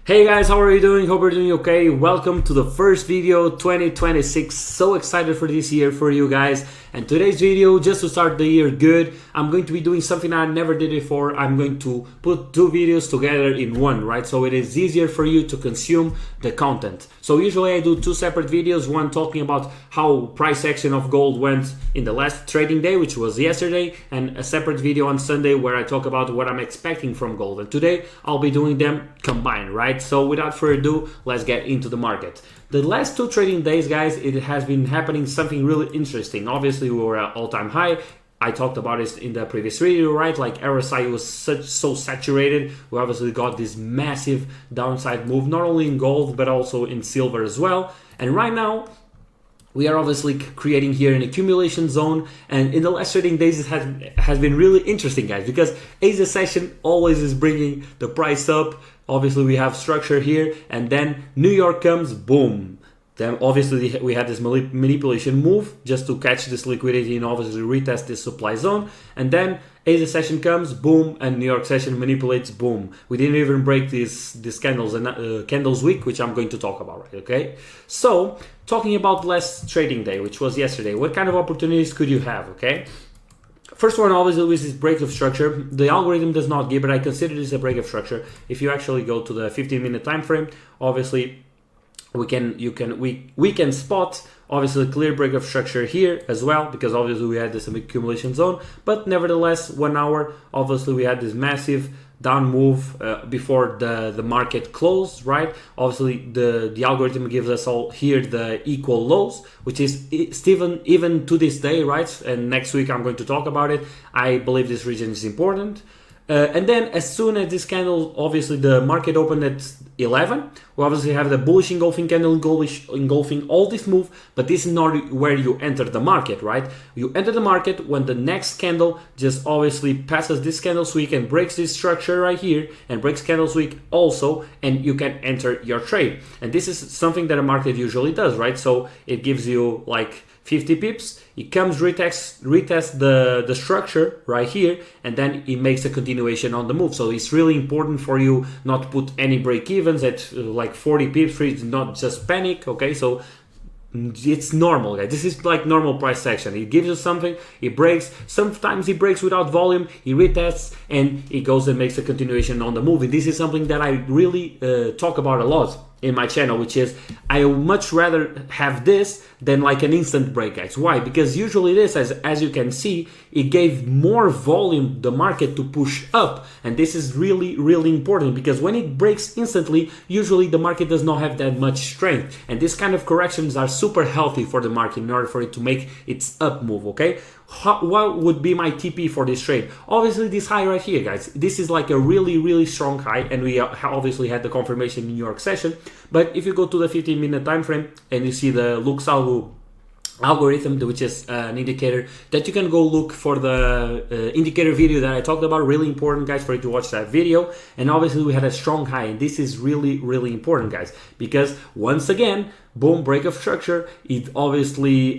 Hey guys, how are you doing? Hope you're doing okay. Welcome to the first video 2026. So excited for this year for you guys. And today's video, just to start the year good, I'm going to be doing something I never did before. I'm going to put two videos together in one, right? So it is easier for you to consume the content. So usually I do two separate videos, one talking about how price action of gold went in the last trading day, which was yesterday, and a separate video on Sunday where I talk about what I'm expecting from gold. And today I'll be doing them combined, right? So without further ado, let's get into the market. The last two trading days, guys, it has been happening something really interesting. Obviously, we were at all-time high. I talked about it in the previous video, right? Like RSI was so saturated. We obviously got this massive downside move, not only in gold, but also in silver as well. And right now, we are obviously creating here an accumulation zone, and in the last trading days it has been really interesting, guys, because Asia session always is bringing the price up. Obviously we have structure here, and then New York comes, boom. Then obviously we had this manipulation move just to catch this liquidity and obviously retest this supply zone, and then Asia session comes, boom, and New York session manipulates, boom. We didn't even break these candles and candles week, which I'm going to talk about, right? Okay, so talking about last trading day, which was yesterday, what kind of opportunities could you have? Okay, first one obviously is this break of structure. The algorithm does not give, but I consider this a break of structure. If you actually go to the 15-minute time frame, obviously we can spot obviously a clear break of structure here as well, because obviously we had this accumulation zone, but nevertheless 1 hour obviously we had this massive down move before the market closed, right? Obviously the algorithm gives us all here the equal lows, which is even to this day, right? And next week I'm going to talk about it. I believe this region is important. And then as soon as this candle, obviously the market opened at 11, we obviously have the bullish engulfing candle engulfing all this move, but this is not where you enter the market, right? You enter the market when the next candle just obviously passes this candles week and breaks this structure right here and breaks candles week also, and you can enter your trade. And this is something that a market usually does, right? So it gives you like 50 pips, it comes retest the structure right here, and then it makes a continuation on the move. So it's really important for you not to put any break evens at like 40 pips, not just panic, okay? So it's normal, guys. This is like normal price action. It gives you something, it breaks. Sometimes it breaks without volume, it retests, and it goes and makes a continuation on the move. And this is something that I really talk about a lot in my channel, which is I would much rather have this than like an instant break, guys. Why? Because usually this, as you can see, it gave more volume the market to push up, and this is really important, because when it breaks instantly, usually the market does not have that much strength, and this kind of corrections are super healthy for the market in order for it to make its up move. Okay, what would be my TP for this trade? Obviously this high right here, guys. This is like a really strong high, and we obviously had the confirmation in New York session. But if you go to the 15-minute time frame and you see the Lux algorithm, which is an indicator that you can go look for the indicator video that I talked about. Really important, guys, for you to watch that video. And obviously we had a strong high, and this is really important, guys, because once again, boom, break of structure. It obviously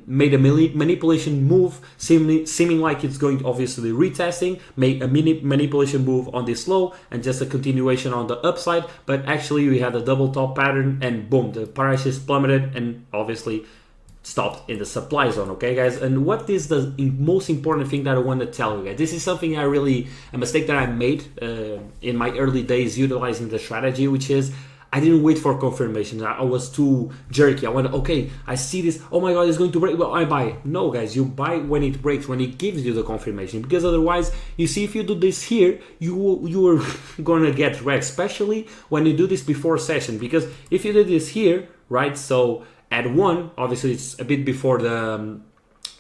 made a manipulation move, seeming like it's going to obviously retesting, make a manipulation move on this low, and just a continuation on the upside. But actually we had a double top pattern, and boom, the price is plummeted and obviously stopped in the supply zone. Okay, guys, and what is the most important thing that I want to tell you guys? This is something a mistake that I made in my early days utilizing the strategy, which is I didn't wait for confirmation. I was too jerky. I went, okay, I see this, oh my god, it's going to break, well, I buy. No, guys, you buy when it breaks, when it gives you the confirmation, because otherwise, you see, if you do this here, you are gonna get wrecked, especially when you do this before session, because if you did this here, right, so at 1, obviously it's a bit before the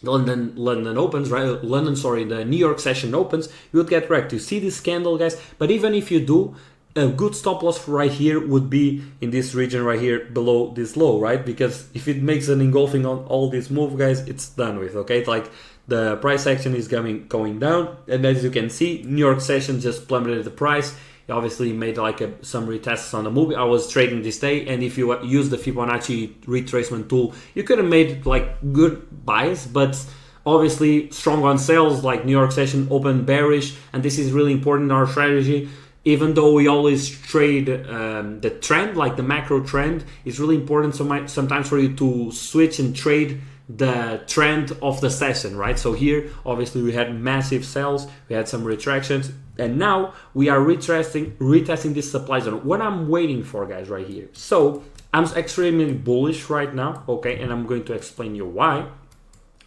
London opens, right? The New York session opens, you would get wrecked. You see this candle, guys, but even if you do, a good stop loss right here would be in this region right here below this low, right? Because if it makes an engulfing on all this move, guys, it's done with, okay? It's like the price action is going down, and as you can see, New York session just plummeted the price. It obviously made like some retests on the move. I was trading this day, and if you use the Fibonacci retracement tool, you could have made like good buys, but obviously strong on sales, like New York session open bearish, and this is really important in our strategy. even though we always trade the trend, like the macro trend, it's really important sometimes for you to switch and trade the trend of the session, right? So here, obviously, we had massive sells, we had some retractions, and now we are retesting this supply zone. What I'm waiting for, guys, right here. So I'm extremely bullish right now, okay, and I'm going to explain you why.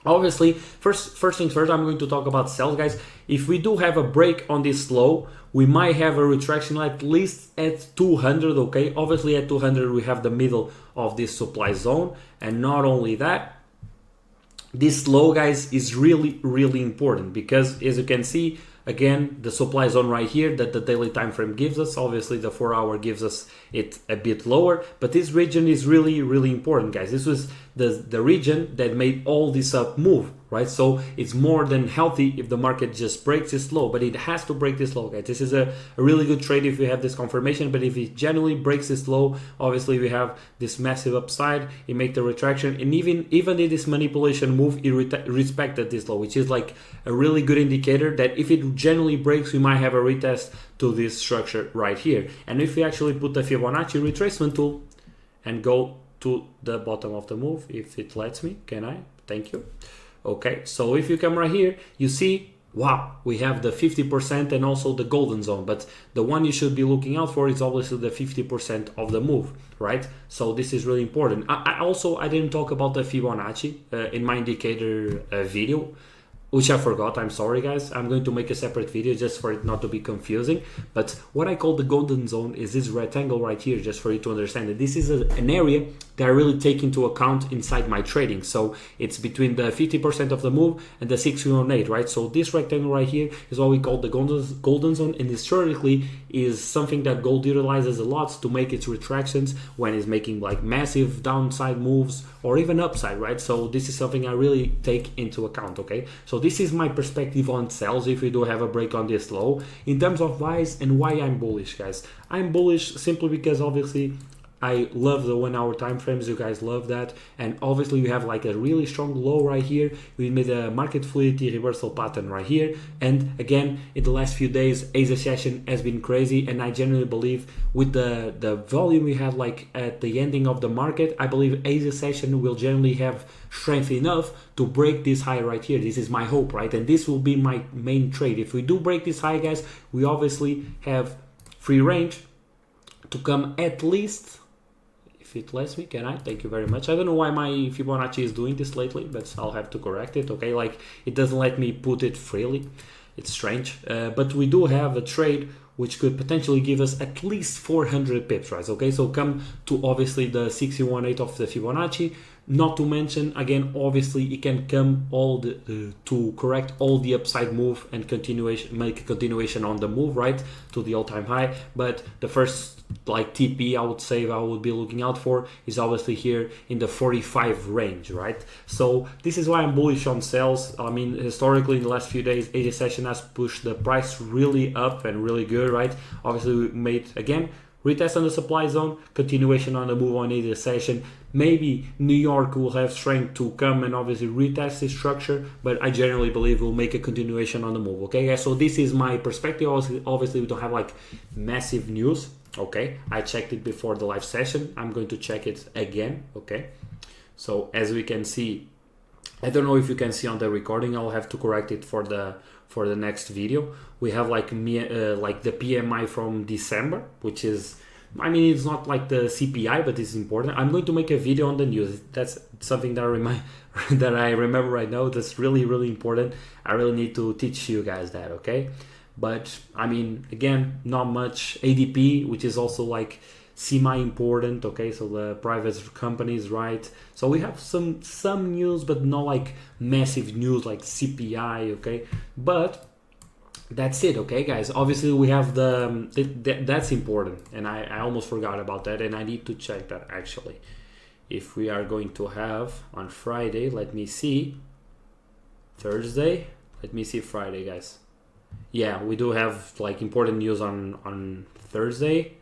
Obviously, first things first, I'm going to talk about sells, guys. If we do have a break on this low, we might have a retraction at least at 200, okay? Obviously, at 200, we have the middle of this supply zone. And not only that, this low, guys, is really, really important because as you can see, again, the supply zone right here that the daily time frame gives us, obviously the 4-hour gives us it a bit lower, but this region is really, really important, guys. This was the region that made all this up move, right? So it's more than healthy if the market just breaks this low, but it has to break this low, guys. This is a really good trade if you have this confirmation, but if it generally breaks this low, obviously we have this massive upside, it make the retraction, and even in this manipulation move, it respected this low, which is like a really good indicator that if it generally breaks, we might have a retest to this structure right here. And if we actually put the Fibonacci retracement tool and go to the bottom of the move, if it lets me, can I? Thank you. Okay, so if you come right here, you see, wow, we have the 50% and also the golden zone, but the one you should be looking out for is obviously the 50% of the move, right? So this is really important. I didn't talk about the Fibonacci in my indicator video, which I forgot. I'm sorry, guys. I'm going to make a separate video just for it not to be confusing. But what I call the golden zone is this rectangle right here, just for you to understand that this is an area that I really take into account inside my trading. So it's between the 50% of the move and the 618, right? So this rectangle right here is what we call the golden zone, and historically is something that gold utilizes a lot to make its retractions when it's making like massive downside moves or even upside, right? So this is something I really take into account, okay? So this is my perspective on sells if we do have a break on this low. In terms of buys and why I'm bullish, guys. I'm bullish simply because obviously I love the 1 hour time frames, you guys love that, and obviously we have like a really strong low right here. We made a market fluidity reversal pattern right here, and again in the last few days Asia session has been crazy, and I generally believe with the volume we had like at the ending of the market, I believe Asia session will generally have strength enough to break this high right here. This is my hope, right? And this will be my main trade. If we do break this high, guys, we obviously have free range to come at least, if it lets me, can I? Thank you very much. I don't know why my Fibonacci is doing this lately, but I'll have to correct it, okay? Like, it doesn't let me put it freely. It's strange. But we do have a trade which could potentially give us at least 400 pips, right? Okay, so come to obviously the 618 of the Fibonacci. Not to mention, again, obviously it can come all to correct all the upside move and make a continuation on the move, right, to the all-time high. But the first like TP I would say I would be looking out for is obviously here in the 45 range, right? So this is why I'm bullish on sales. I mean, historically in the last few days, Asia session has pushed the price really up and really good, right? Obviously we made again retest on the supply zone, continuation on the move on Asia session. Maybe New York will have strength to come and obviously retest this structure, but I generally believe we'll make a continuation on the move, okay guys? So this is my perspective. Obviously we don't have like massive news, okay? I checked it before the live session. I'm going to check it again, okay? So as we can see, I don't know if you can see on the recording, I'll have to correct it for the next video. We have like the PMI from December, which is, I mean, it's not like the CPI, but it's important. I'm going to make a video on the news. That's something that I remember right now. That's really, really important. I really need to teach you guys that, okay? But I mean, again, not much. ADP, which is also like semi-important, okay? So the private companies, right? So we have some news, but not like massive news like CPI, okay? But that's it, okay guys? Obviously we have that's important, and I almost forgot about that, and I need to check that actually. If we are going to have on Friday, let me see, Thursday, let me see Friday, guys. Yeah, we do have like important news on Thursday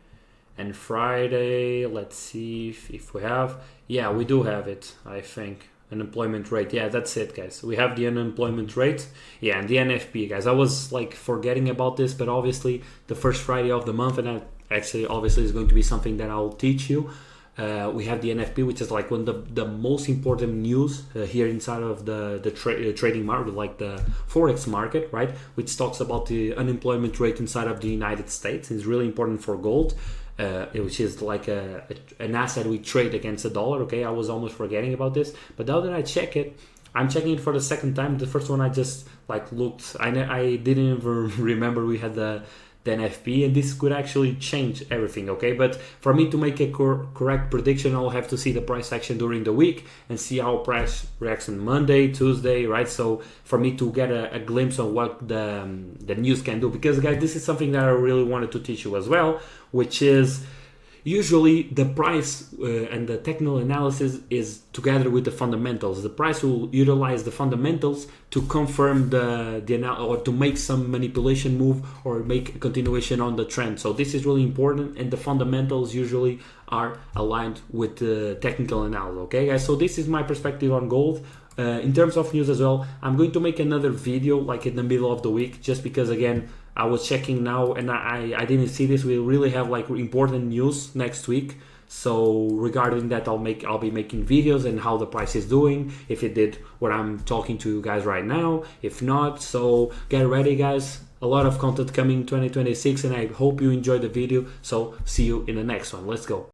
and Friday. Let's see if we have, yeah, we do have it, I think. Unemployment rate. Yeah, that's it, guys. We have the unemployment rate. Yeah, and the NFP, guys. I was like forgetting about this, but obviously the first Friday of the month, and actually obviously is going to be something that I'll teach you. We have the NFP, which is like one of the most important news here inside of the trading market, like the forex market, right? Which talks about the unemployment rate inside of the United States. It's really important for gold. Which is like an asset we trade against the dollar. Okay, I was almost forgetting about this, but now that I check it, I'm checking it for the second time. The first one I just like looked, I didn't even remember we had the NFP, and this could actually change everything. Okay, but for me to make a correct prediction, I'll have to see the price action during the week and see how price reacts on Monday, Tuesday, right? So for me to get a glimpse of what the news can do, because guys, this is something that I really wanted to teach you as well, which is usually the price and the technical analysis is together with the fundamentals. The price will utilize the fundamentals to confirm or to make some manipulation move or make a continuation on the trend. So this is really important, and the fundamentals usually are aligned with the technical analysis. Okay, guys. So this is my perspective on gold. In terms of news as well, I'm going to make another video like in the middle of the week, just because again I was checking now and I didn't see this. We really have like important news next week. So regarding that, I'll be making videos and how the price is doing, if it did what I'm talking to you guys right now, if not. So get ready, guys. A lot of content coming 2026, and I hope you enjoyed the video. So see you in the next one. Let's go.